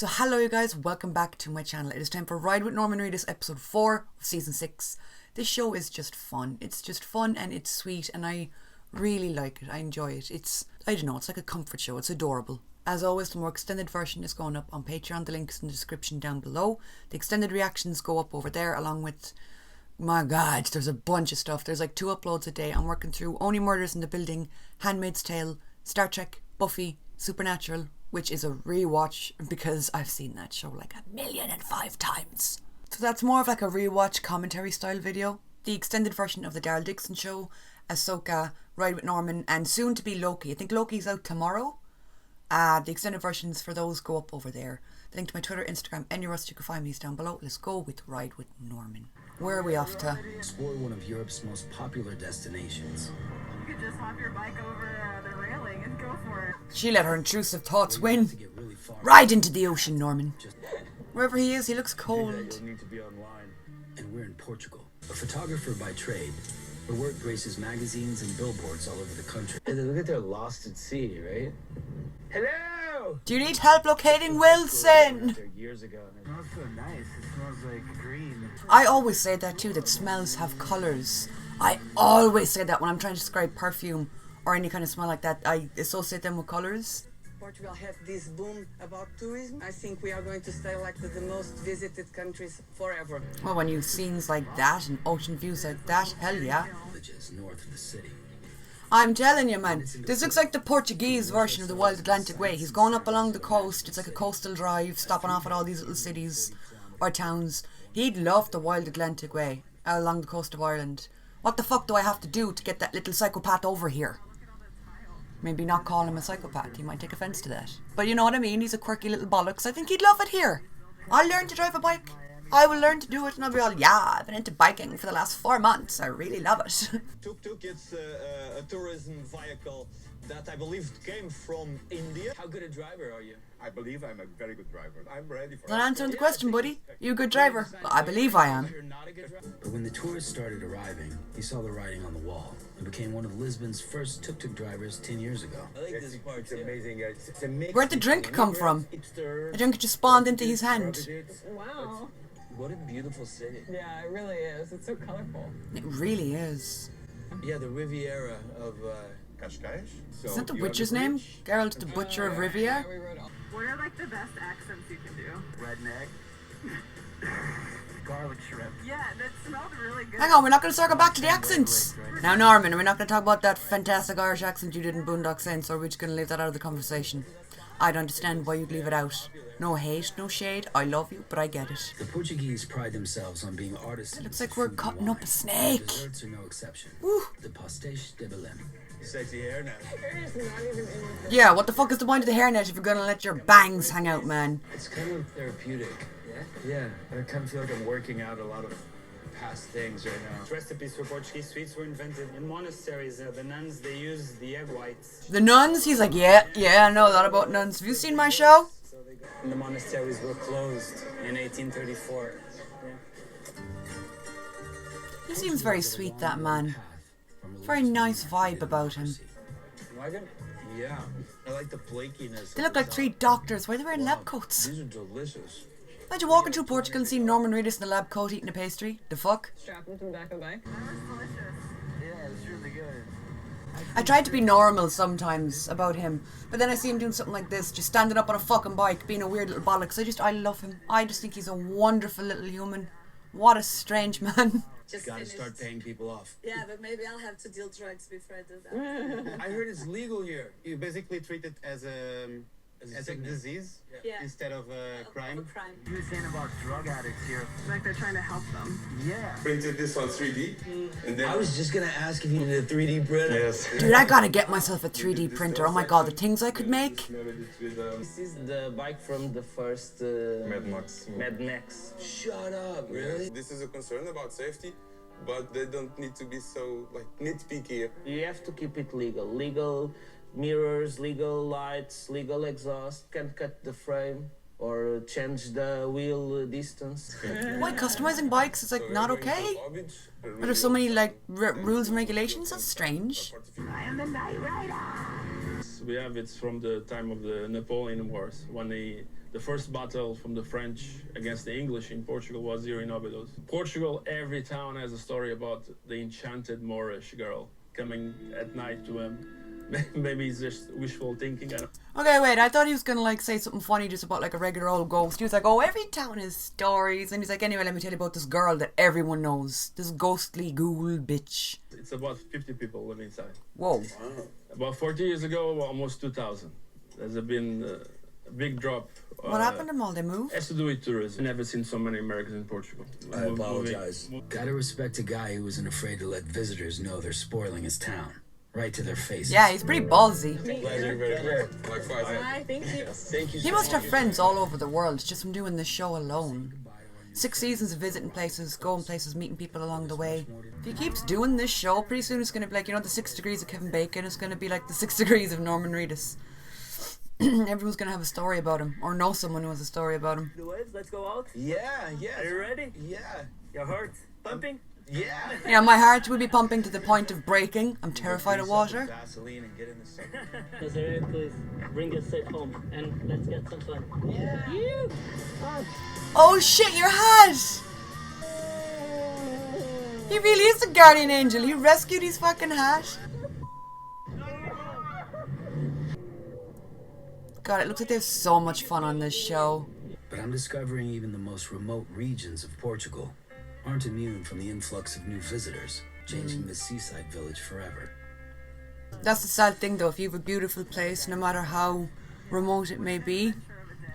So hello you guys, welcome back to my channel. It is time for Ride with Norman Reedus episode 4 of season 6. This show is just fun. It's just fun and it's sweet and I really like it. I enjoy it. I don't know, it's like a comfort show. It's adorable. As always, the more extended version is going up on Patreon. The link is in the description down below. The extended reactions go up over there along with, my god, there's a bunch of stuff. There's like 2 uploads a day. I'm working through Only Murders in the Building, Handmaid's Tale, Star Trek, Buffy, Supernatural, which is a rewatch because I've seen that show like 1,000,005 times. So that's more of like a rewatch commentary style video. The extended version of the Daryl Dixon Show, Ahsoka, Ride with Norman, and soon to be Loki. I think Loki's out tomorrow. The extended versions for those go up over there. The link to my Twitter, Instagram, anywhere else you can find me is down below. Let's go with Ride with Norman. Where are we off to? Explore one of Europe's most popular destinations. You could just hop your bike over the railing and go for it. She let her intrusive thoughts win. Ride into the ocean, Norman. Wherever he is, he looks cold. You'll need to be online. And we're in Portugal. A photographer by trade, her work graces magazines and billboards all over the country. Hey, look at their Lost at Sea, right? Hello! Do you need help locating Wilson? Years ago. It smells so nice. It smells like green. I always say that too, that smells have colours. I always say that when I'm trying to describe perfume or any kind of smell like that. I associate them with colours. Portugal had this boom about tourism. I think we are going to stay like the most visited countries forever. Well, when you have scenes like that and ocean views like that, hell yeah. Villages north of the city. I'm telling you, man, this looks like the Portuguese version of the Wild Atlantic Way. He's going up along the coast. It's like a coastal drive, stopping off at all these little cities or towns. He'd love the Wild Atlantic Way along the coast of Ireland. What the fuck do I have to do to get that little psychopath over here? Maybe not call him a psychopath. He might take offence to that. But you know what I mean? He's a quirky little bollocks. I think he'd love it here. I'll learn to drive a bike. I will learn to do it and I'll be all, yeah, I've been into biking for the last 4 months. I really love it. Tuk-tuk, it's a tourism vehicle that I believe came from India. How good a driver are you? I believe I'm a very good driver. I'm ready for Not it. answering the question, buddy. You a good driver? Well, I believe I am. You're not a good driver. But when the tourists started arriving, he saw the writing on the wall and became one of Lisbon's first tuk-tuk drivers 10 years ago. I like this part. It's amazing. It's a mix. Where'd the drink come from? A drink just spawned into his hand. Wow. What a beautiful city. Yeah, it really is. It's so colorful. It really is. Yeah, the Riviera of Cascais. So Isn't that the you're witch's name? bridge. Geralt the Butcher of Rivia? We wrote all. What are like the best accents you can do? Redneck. Garlic shrimp. Yeah, that smelled really good. Hang on, we're not going to circle back to the accents. Now, Norman, we're not going to talk about that fantastic Irish accent you did in Boondock Saints, or we're just going to leave that out of the conversation. I don't understand why you'd leave it out. No hate, no shade, I love you, but I get it. The Portuguese pride themselves on being artists. It looks like we're cutting up a snake. Desserts are no exception. Woo. The pastéis de Belém. Sexy hair now. Yeah, what the fuck is the point of the hairnet if you're going to let your bangs hang out, man? It's kind of therapeutic. Yeah, I kind of feel like I'm working out a lot of past things right now. Recipes for Portuguese sweets were invented in monasteries. The nuns, they use the egg whites. The nuns? He's like, yeah, I know a lot about nuns. Have you seen my show? And the monasteries were closed in 1834. He seems very sweet, that man. Very nice vibe about him. Wagon? Yeah, I like the flakiness. They look like 3 doctors. Why are they wearing lab coats? These are delicious. Imagine walking through Portugal and seeing Norman Reedus in a lab coat eating a pastry. The fuck? Strap them to the back of the bike. Yeah, it's really good. I tried to be normal sometimes about him, but then I see him doing something like this, just standing up on a fucking bike, being a weird little bollocks. I love him. I just think he's a wonderful little human. What a strange man. Just Gotta finished. start paying people off. Yeah, but maybe I'll have to deal drugs before I do that. I heard it's legal here. You basically treat it as a sickness. disease Yeah. instead of a crime. crime. You were saying about drug addicts here. Like they're trying to help them. Yeah. Printed this on 3D, and then I was just gonna ask if you needed a 3D printer. yes. Dude, I gotta get myself a 3D printer. Oh my god, the things I could make. This is the bike from the first Mad Max. Mad Max. Shut up, really? This is a concern about safety, but they don't need to be so like nitpicky. You have to keep it legal. Legal mirrors, legal lights, legal exhaust. Can't cut the frame or change the wheel distance. Why customizing bikes is like not okay? But there's so many like rules and regulations. That's strange. I am the Knight Rider. We have it's from the time of the Napoleon Wars when they The first battle from the French against the English in Portugal was here in Óbidos. Portugal, every town has a story about the enchanted Moorish girl coming at night to him. Maybe it's just wishful thinking. I don't... Okay, wait, I thought he was gonna like say something funny just about like a regular old ghost. He was like, oh, every town has stories. And he's like, anyway, let me tell you about this girl that everyone knows. This ghostly ghoul bitch. It's about 50 people live inside. Whoa. About 40 years ago, almost 2,000. There's been a big drop. What happened to them all? They moved? Has to do with tourism. I've never seen so many Americans in Portugal. I apologize. Gotta respect a guy who isn't afraid to let visitors know they're spoiling his town. Right to their faces. Yeah, he's pretty ballsy. Hi, thank you. Thank you. He must have friends all over the world just from doing this show alone. 6 seasons of visiting places, going places, meeting people along the way. If he keeps doing this show, pretty soon it's going to be like, you know, the 6 degrees of Kevin Bacon. It's going to be like the 6 degrees of Norman Reedus. Everyone's going to have a story about him, or know someone who has a story about him. The waves, let's go out. Yeah, yeah. Are you ready? Yeah. Your heart pumping? Yeah. Yeah, my heart will be pumping to the point of breaking. I'm terrified of water. Vaseline and get in the sun. Nazarian, please bring us safe home and let's get some fun. Yeah. Oh shit, your hat! He really is a guardian angel. He rescued his fucking hat. God, it looks like there's so much fun on this show. But I'm discovering even the most remote regions of Portugal aren't immune from the influx of new visitors, changing the seaside village forever. That's the sad thing though, if you have a beautiful place, no matter how remote it may be,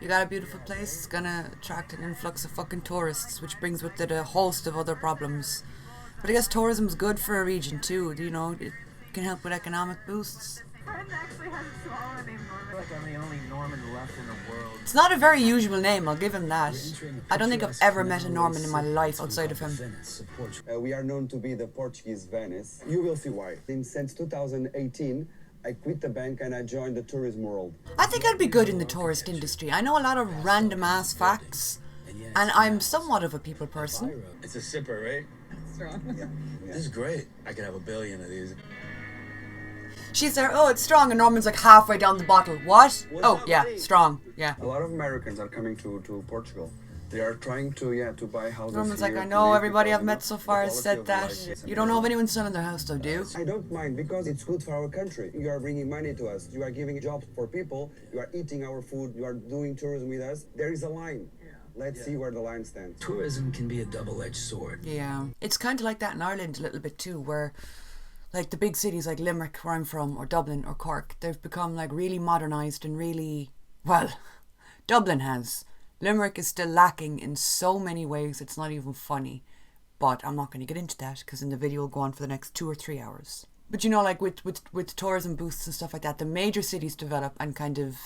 you got a beautiful place, it's gonna attract an influx of fucking tourists, which brings with it a host of other problems. But I guess tourism's good for a region too, you know, it can help with economic boosts. Friend actually has a smaller name, Norman. I feel like I'm the only Norman left in the world. It's not a very usual name, I'll give him that. I don't think I've ever met a Norman in my life outside of him. We are known to be the Portuguese Venice. You will see why. Since 2018, I quit the bank and I joined the tourism world. I think I'd be good in the tourist industry. I know a lot of random ass facts, and I'm somewhat of a people person. It's a sipper, right? Strong. Yeah. This is great. I could have a billion of these. She's there, oh, it's strong, and Norman's like halfway down the bottle. What? Oh, yeah, strong, yeah. A lot of Americans are coming to Portugal. They are trying to buy houses. Norman's like, here I to know live everybody because, I've met so far has said that. You don't know of anyone selling their house though, do you? I don't mind because it's good for our country. You are bringing money to us. You are giving jobs for people. You are eating our food. You are doing tourism with us. There is a line. Let's see where the line stands. Tourism can be a double-edged sword. Yeah. It's kind of like that in Ireland a little bit too, where like the big cities like Limerick, where I'm from, or Dublin, or Cork, they've become like really modernised and really, well, Dublin has. Limerick is still lacking in so many ways, it's not even funny. But I'm not going to get into that because in the video will go on for the next 2 or 3 hours. But you know, like with tourism boosts and stuff like that, the major cities develop and kind of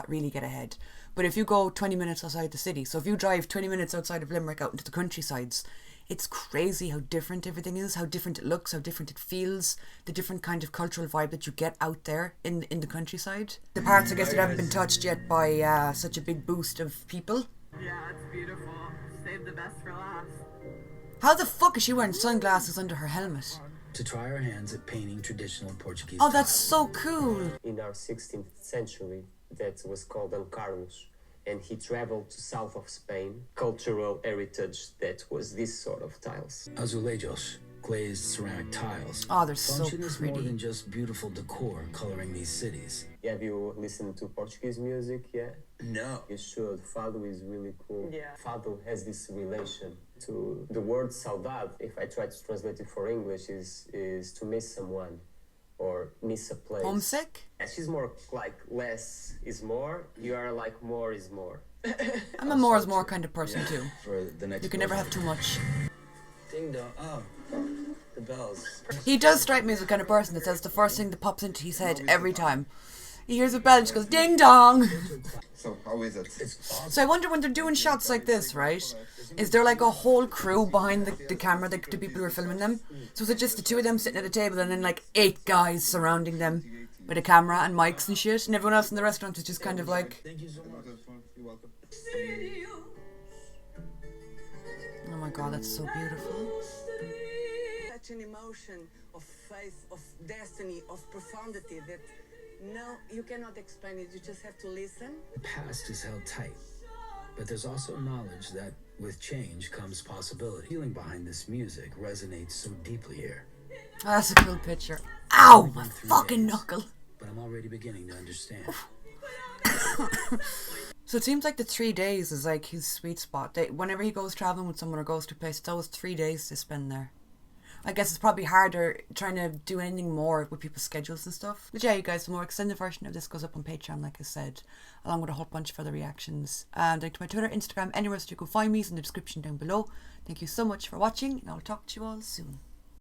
really get ahead. But if you go 20 minutes outside the city, so if you drive 20 minutes outside of Limerick out into the countrysides, it's crazy how different everything is, how different it looks, how different it feels, the different kind of cultural vibe that you get out there in the countryside. The parts, I guess, that haven't been touched yet by such a big boost of people. Yeah, it's beautiful. Save the best for last. How the fuck is she wearing sunglasses under her helmet? To try our hands at painting traditional Portuguese. Oh, that's so cool. In our 16th century, that was called Don Carlos, and he traveled to south of Spain. Cultural heritage that was this sort of tiles. Azulejos, glazed ceramic tiles. Oh, they're so function is more pretty. than just beautiful decor coloring these cities. Have you listened to Portuguese music yet? No. You should. Fado is really cool. Yeah. Fado has this relation to the word saudade. If I try to translate it for English, is to miss someone or miss a place. Homesick? Yeah, she's more like less is more. You are like more is more. I'm a more is more kind of person too. For the next You can never have too much. Ding dong. Oh. The bells. He does strike me as the kind of person that says the first thing that pops into his head every time. He hears a bell and just goes, ding dong! So how is it? So I wonder when they're doing shots like this, right? Is there like a whole crew behind the camera, the people who are filming them? So is it just the two of them sitting at a table and then like 8 guys surrounding them with a camera and mics and shit, and everyone else in the restaurant is just kind of like... Thank you so much. You're welcome. Oh my god, that's so beautiful. Such an emotion of faith, of destiny, of profundity that no, you cannot explain it. You just have to listen. The past is held tight, But there's also knowledge that with change comes possibility. The feeling behind this music resonates so deeply here. Oh, that's a cool picture. Ow! My fucking knuckle. But I'm already beginning to understand. So it seems like the 3 days is like his sweet spot. Whenever he goes traveling with someone or goes to a place, it's always 3 days to spend there. I guess it's probably harder trying to do anything more with people's schedules and stuff. But yeah, you guys, the more extended version of this goes up on Patreon, like I said, along with a whole bunch of other reactions. And link to my Twitter, Instagram, anywhere so you can find me is in the description down below. Thank you so much for watching, and I'll talk to you all soon.